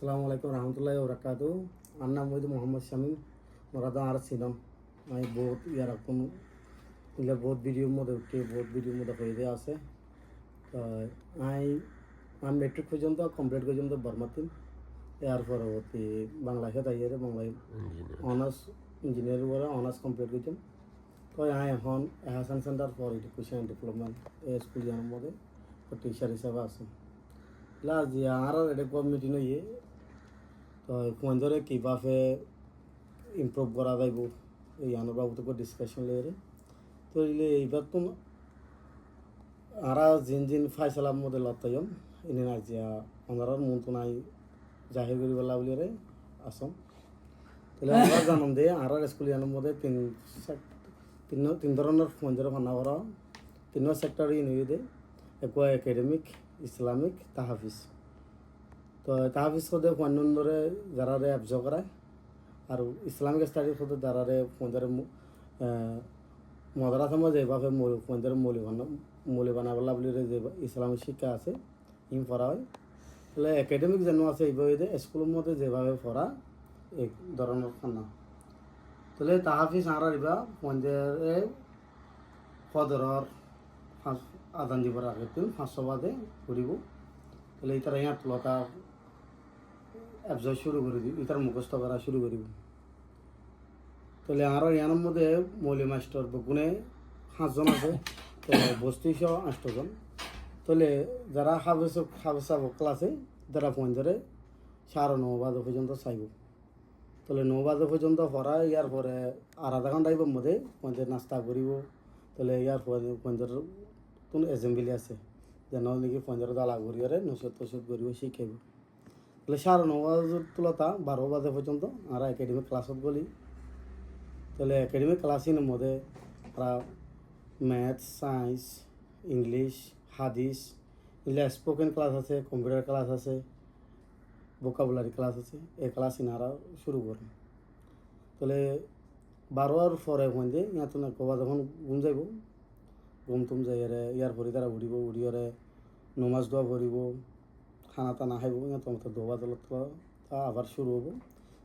আসসালামু আলাইকুম রহমতুল্লাহি ওবরাকাতু। আমার নাম হইল মোহাম্মদ শামীম। মোরাদা আর ছিলাম আমি বহুত ইয়ারকম ইলে বহুত ভিডিওর মধ্যে উঠে বহুত ভিডিওর মধ্যে হয়ে দেওয়া আছে। তো আমি মেট্রিক পর্যন্ত কমপ্লিট পর্যন্ত বর্মাতিম। এর পরবর্তী বাংলাদেশে তাইয়ারে বাংলায় অনার্স ইঞ্জিনিয়ারিং করে অনার্স কমপ্লিট করছিলাম। তো আমি এখন Ehsan centre for education and development এই স্কুল জানার মধ্যে টিচার হিসাবে আছে। লাস্ট আর এটা কমিটি নইয়ে তো ফোনধরে কীভাবে ইমপ্রুভ করা যাইব এই আনোর বাবুতে ডিসকাশন লেগে তো এইবার তো আর জিন ফাইসালার মধ্যে লতাইম এনে নাই যে ওনার মন তো নাই জাহির করি বলা বলি রে আসম তাহলে আমরা জানাম দে আর স্কুল জানার মধ্যে তিন ধরনের ফোনধরে ফান্না করা তিন সেক্টর ইয়ে দে এক একাডেমিক ইসলামিক তাহাফিজ। তো তাহাফিজ পদে ফোন ধরে যারা অ্যাবজ করায় আর ইসলামিক স্টাডিজ পদে যারা ফোনধরে মাদ্রাসা মধ্যে যেভাবে ফোনধরে মৌলি বানাবলা বলি যে ইসলামিক শিক্ষা আছে ইম পড়া হয়। তাহলে একাডেমিক যেন আছে এইভাবে স্কুলের মধ্যে যেভাবে পড়া এক ধরনের খানা। তাহলে তাহাফিজ আর ইবা ফোনধরে ফদরর আদান দিবার আগে 500 বাদে ঘুরিব। তাহলে এই তারা ইয়ার লতা অ্যাবজর্ব শুরু করে দিব এটার মুখস্থ করা শুরু করিব। তাহলে আরও ইয়ার মধ্যে মৌলী মাস্টার বগুনে 5 জন আছে তো 32 8 জন। তাহলে যারা হাবেসা ক্লাসে যারা ফোন ধরে 9:30 বাজে পর্যন্ত চাইব। তাহলে 9 বাজে পর্যন্ত পড়া ইয়ার পরে আর আধা ঘন্টা আইব মধ্যে পঞ্চায়েত নাস্তা করিব। তাহলে ইয়ার পরে পঞ্চায়েত কোন এসেম্বলি আছে যেন নাকি পঞ্চায়েত দালা করিয়ারে নসদ তসদ করিব শিখাইব। তাহলে 9:30 বাজে তুলতা 12 বাজে পর্যন্ত আর একাডেমিক ক্লাসত গলি। তাহলে একাডেমিক ক্লাসিনের মধ্যে আর ম্যাথস সায়েন্স ইংলিশ হাদিস এগুলো স্পোকেন ক্লাস আছে কম্পিউটার ক্লাস আছে ভোকাবুলারি ক্লাস আছে এই ক্লাস ইনারা শুরু করেন। তাহলে 12 পরে ওখান দিয়ে ইয়াত না কবা যখন ঘুম যাইব ঘুম তুম যাই ইয়ার পরে তারা উঠিব উঠিয়ারে নমাজ দোয়া করিব খানা টানা খাইব ইয়াত দোয়া দলত আবার শুরু হব।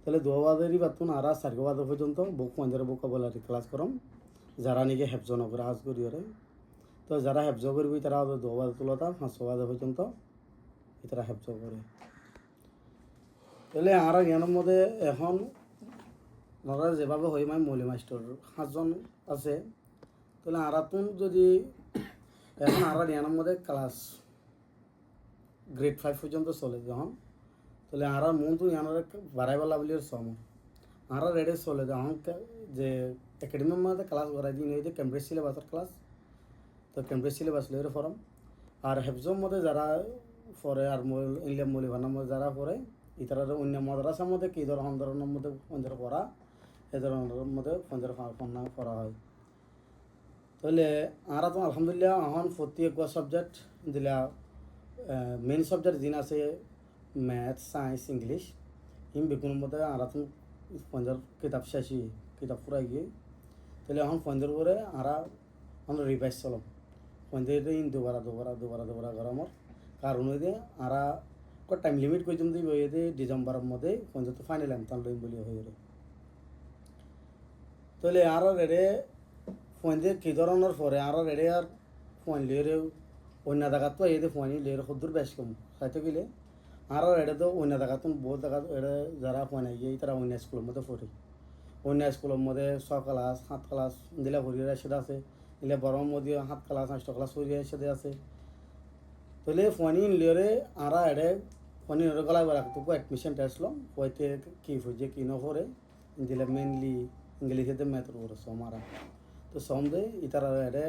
তাহলে 2 বাজেরই বাতুন আর 4 বাজে পর্যন্ত পঞ্চায়েত ভোকাবুলারি ক্লাস করম যারা নাকি হেফজ নকরে হাজ করিয়ারে। তো যারা হেফজ করবি তারা 2 বাজে তুলতা 5 বাজে পর্যন্ত তারা হেফজ করে। তাহলে আর জ্ঞানের মধ্যে এখন ওনারা যেভাবে হয় মানে মৌলী মাস্টার 5 জন আছে। তাহলে আরাতুন যদি এখন আর জ্ঞানের মধ্যে ক্লাস গ্রেড 5 পর্যন্ত চলে যখন তাহলে আর মন তো ইয়ানোর বাড়াইবেলা বলি সম আর রেডে চলে যখন যে একাডেমির মধ্যে ক্লাস করাই দিন হইতে ক্যাম্ব্রিজ সিলেবাসের ক্লাস তো ক্যাম্ব্রিজ সিলেবাস লইরে ফরম আর হেফজর মধ্যে যারা পড়ে আর ইংলিশ মৌলী ভান্নার মধ্যে যারা পড়ে ইতারা অন্য মাদ্রাসার মধ্যে কী ধরনের মধ্যে পঞ্চার পড়া এই ধরনের মধ্যে পঞ্চার পড়া পড়া হয়। তাহলে আর তো আলহামদুলিল্লাহ এখন প্রতি এক সাবজেক্ট দিলা মেইন সাবজেক্ট যিনি আছে ম্যাথ সায়েন্স ইংলিশ হিম বেগুনের মধ্যে আর এখন পঞ্জার কিতাব শেষই কিতাব ফুরাই গিয়ে তাহলে এখন পঞ্জার করে আর আমরা রিভাইজ চলাম পঞ্চায়েতে দুবারা গরমর কারণ হইতে আর টাইম লিমিট করছিলাম দিয়ে বইতে ডিসেম্বরের মধ্যে পঞ্চায়েত ফাইনাল এমতান লইম বলি হয়ে রে। তাহলে আর রেডে পঞ্চায়েত কী ধরনের পরে আর রেডে আর ফোন লিয়ে অন্য জায়গাত তো এই ফোন লিয়ে সদ্দুর বেশ কম খাইতে গেলে আর এটা তো অন্য জায়গাত বহুত জায়গা এটা যারা ফোন আইয়ে তারা অন্য স্কুলের মধ্যে পড়ে অন্য স্কুলের মধ্যে 6 ক্লাস 7 ক্লাস দিলে হরিয়ার সেটা আছে দিলে বড় মধ্যে 7 ক্লাস 8 ক্লাস হরিয়ার সেটা আছে। তাহলে ফোন লিয়ে আর এটা ফোন গলায় রাখতো অ্যাডমিশন টেস্ট লো হইতে কী হয়েছে কী নপরে দিলে মেনলি ইংলিশেতে ম্যাথের উপরে সম আর তো সম দেয় ইতারা এটা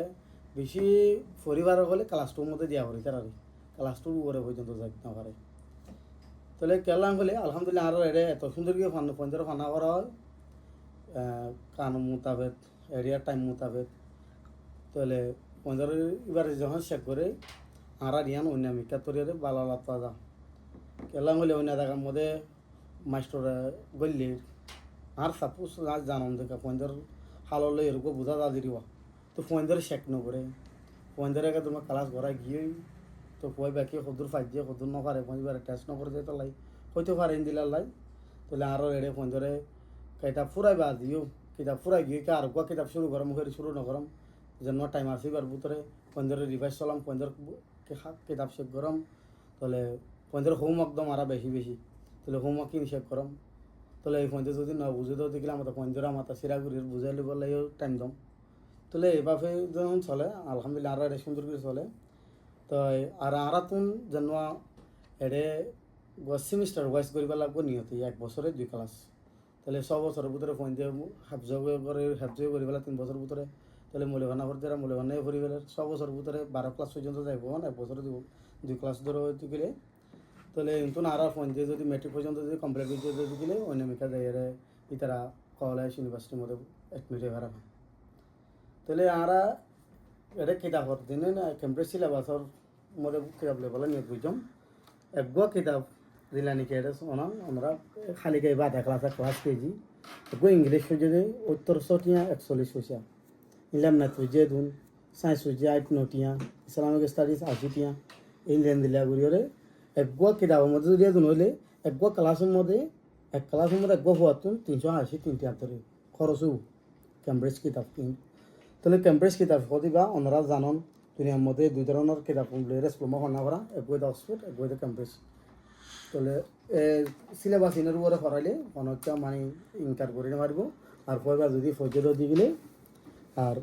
বেশি পরিবার হলে ক্লাস 2 মধ্যে দেওয়া হয় তারা ক্লাস 2 উপরে পর্যন্ত যাইতে না পারে। তাহলে কেলাম বলে আলহামদুলিল্লাহ আরও এটা এত সুন্দর করে পঞ্চায়েত ফান্না করা হয় কানুন মোতাবেক এরিয়ার টাইম মোতাবেক। তাহলে পঞ্চায়েত এবার যখন চেক করে আর ইয়ান অন্য মিকা তরিয়ারে বালা লাতা যা কেলাম হলে অন্য জায়গার মধ্যে মাস্টার গল্লি আর সাপোজ জানাম দেখা পঞ্চায়েত হাললে এরকম বোঝা যা দিবা তো পঞ্চায়েত চেক নকরে পঞ্চায়েত তোমার ক্লাস করা গিয়ে তো কয় বাকি সদূর ফাইজ দিয়ে সদূর নপারে পঞ্চায়েত টেস্ট নকরে যে তালাই হয়তো পারেন দিলার লাই তাহলে আরও এড়ে ফোন ধরে কিতাব ফুরাইবা দিও কিতাব ফুরাই গিয়ে আর কোয়া কিতাব শুরু করম মুখের শুরু নকরম যেন টাইম আসিবার ভিতরে ফোন ধরে রিভাইজ চলাম ফোন ধরে কিতাব শেষ করম তাহলে ফোন ধরে হোমওয়ার্ক দম আরা বেশি বেশি তাহলে হোমওয়ার্ক কিন শেষ করম তাহলে এই ফোনতে যদি না বুঝে দাও দেখলে আমার ফোন ধরে আমার সিরাগুড়ির বুঝাই লিবার লাগেও টাইম দম তাহলে এভাবে যখন চলে আলহামদুলিল্লাহ আর এটা সুন্দর করে চলে তো আর আরা তুন যেন এডে সেমিস্টার ওয়াইজ করিবা লাগবো নিহত 1 বছরে 2 ক্লাস তাহলে 6 বছরের ভিতরে ফোন দিয়ে হাফজ করি পেলা 3 বছর ভিতরে তাহলে মূল্যবান করে যারা মূল্যবান করি পেলে 6 বছর ভিতরে 12 ক্লাস পর্যন্ত যাইব 1 বছরে 2 ক্লাস ধরে হইতে গেলে তাহলে কিন্তু আর ফোন দিয়ে যদি মেট্রিক পর্যন্ত যদি কমপ্লিট হইতে যদি গেলে অন্যমিকা যাই ইতারা কলেজ ইউনিভার্সিটির মধ্যে অ্যাডমিট হয়ে হারা তাহলে আরা এটা কিতাব দিনে না ক্যাম্পাস সিলেবাসর মধ্যে কিতাব লেবেলা নিয়ে বুঝলাম একগো কিতাব দিলা নাকি এটা শোনা আমরা খালি গাই বাধা ক্লাস কেজি একগো ইংলিশ হয়ে যে 78 পয়সা ইলাম না তুই দুন সায়েন্স হয়ে 8 টিয়া ইসলামিক স্টাডিজ 80 টিয়া ইন্ডিয়ান দিলা গুড়িওরে একগো কিতাবের মধ্যে যদি দুন হইলে একগো ক্লাসের মধ্যে একগো হওয়াতুন 380 373 খরচ হব ক্যাম্ব্রিজ কিতাব কিন তাহলে ক্যাম্ব্রিজ কিতাব দিবা ওনারা জানন দুনিয়ার মধ্যে 2 ধরনের কিতাব রেসপ্লোমা হনা করা একগো অক্সফোর্ড একগো ক্যাম্ব্রিজ তাহলে সিলেবাস ইনের উপরে করাইলে অনেকটা মানে ইনকার করে মারব আর কয়বার যদি ফৌজেরও দি গেলে আর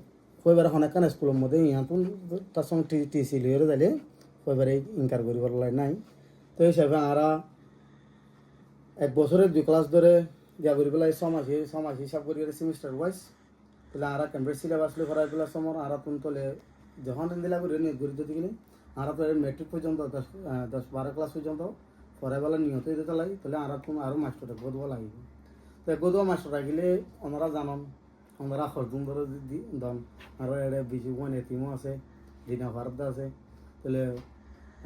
কয়বার অনেকখান স্কুলের মধ্যে ইহাতুন তার সঙ্গে টিসি লিয়ে যাইলে কয়বারে ইনকার করিবার নাই তো এই হিসাবে আরা 1 বছরের 2 ক্লাস ধরে দিয়া করি পেলাই 6 মাস হিসাব করি সেমিস্টার ওয়াইজ তাহলে আরা ক্যাম্ব্রিজ সিলেবাস লিয়ে করাই পেলার সময় আরা তুন তলে যখন দিলা করে নিয়ে ঘুরে দিতে গেলে আরা তো মেট্রিক পর্যন্ত 10-12 ক্লাস পর্যন্ত পড়াইবেলা নিহত হয়ে যেতে লাগে তাহলে আরও মাস্টার গদবা লাগিব তো গদবা মাস্টার রাখিলে ওনারা জানন ওনারা হরদুম ধরে দন আরও এড়ে বিজু ওয়ান এটিমও আছে দিনা ফারদ আছে তাহলে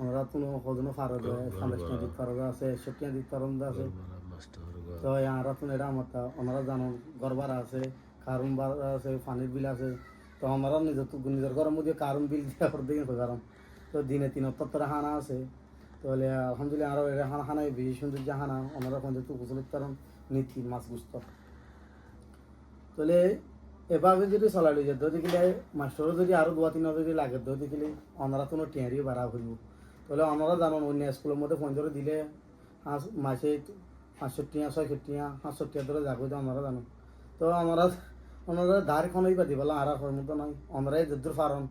ওনারা কোনো হজনো ফারদ সামরাষ্টিয়া দিক ফারদ আছে সটিয়া দিক ফারদ আছে তো আরা তুন এটা আমার ওনারা জানন গরবারা আছে কারণ বার আছে পানির বিল আছে তো ওনারা নিজের ঘরের মধ্যে কারণ বিল দেওয়া করে দিন কারণ তো দিনে 3 হানা আছে তাহলে আলহামদুলিল্লাহ আরও এর হানায় বেশি সুন্দর যে হানা ওনারা পঞ্চায়েত উপস্থিত কারণ নীতি মাছ গুস্ত তাহলে এভাবে যদি চলাইলে যেত দেখিলে মাস্টারও যদি আরও 2-3 যদি লাগে তো দেখিলে ওনারা কোনো টিয়ারিও বাড়া করব তাহলে ওনারা জানান অন্য স্কুলের মধ্যে পঞ্চায়েত দিলে মাসে 65 টিয়া 66 টিয়া 65 টিয়া ধরে যাবো ওনারা জানো তো ওনারা ধারখনই পাতি বলা আর মতো নয় ওনারাই যদ্দূর ফারণ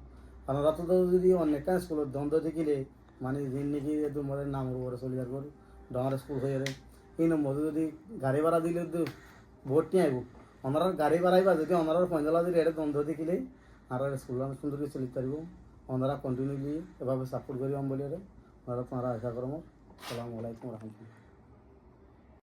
ওনারা তো যদি অনেকটা স্কুলের দ্বন্দ্ব দেখিলে মানে দিন নাকি তোমাদের নামের উপরে চলে যার করি ডর স্কুল হয়ে যাবে এই নম্বর যদি গাড়ি ভাড়া দিলে তো ভোট নিয়ে আইব ওনারা গাড়ি ভাড়াইবা যদি ওনারা পঞ্চালা যদি এটা দ্বন্দ্ব দেখিলে আর স্কুল সুন্দর করে চলিতে পারব ওনারা কন্টিনিউলি এভাবে সাপোর্ট করিবাম বলে ওনারা তোমারা আশা করম আসসালামু আলাইকুম রহমতুল্লাহ।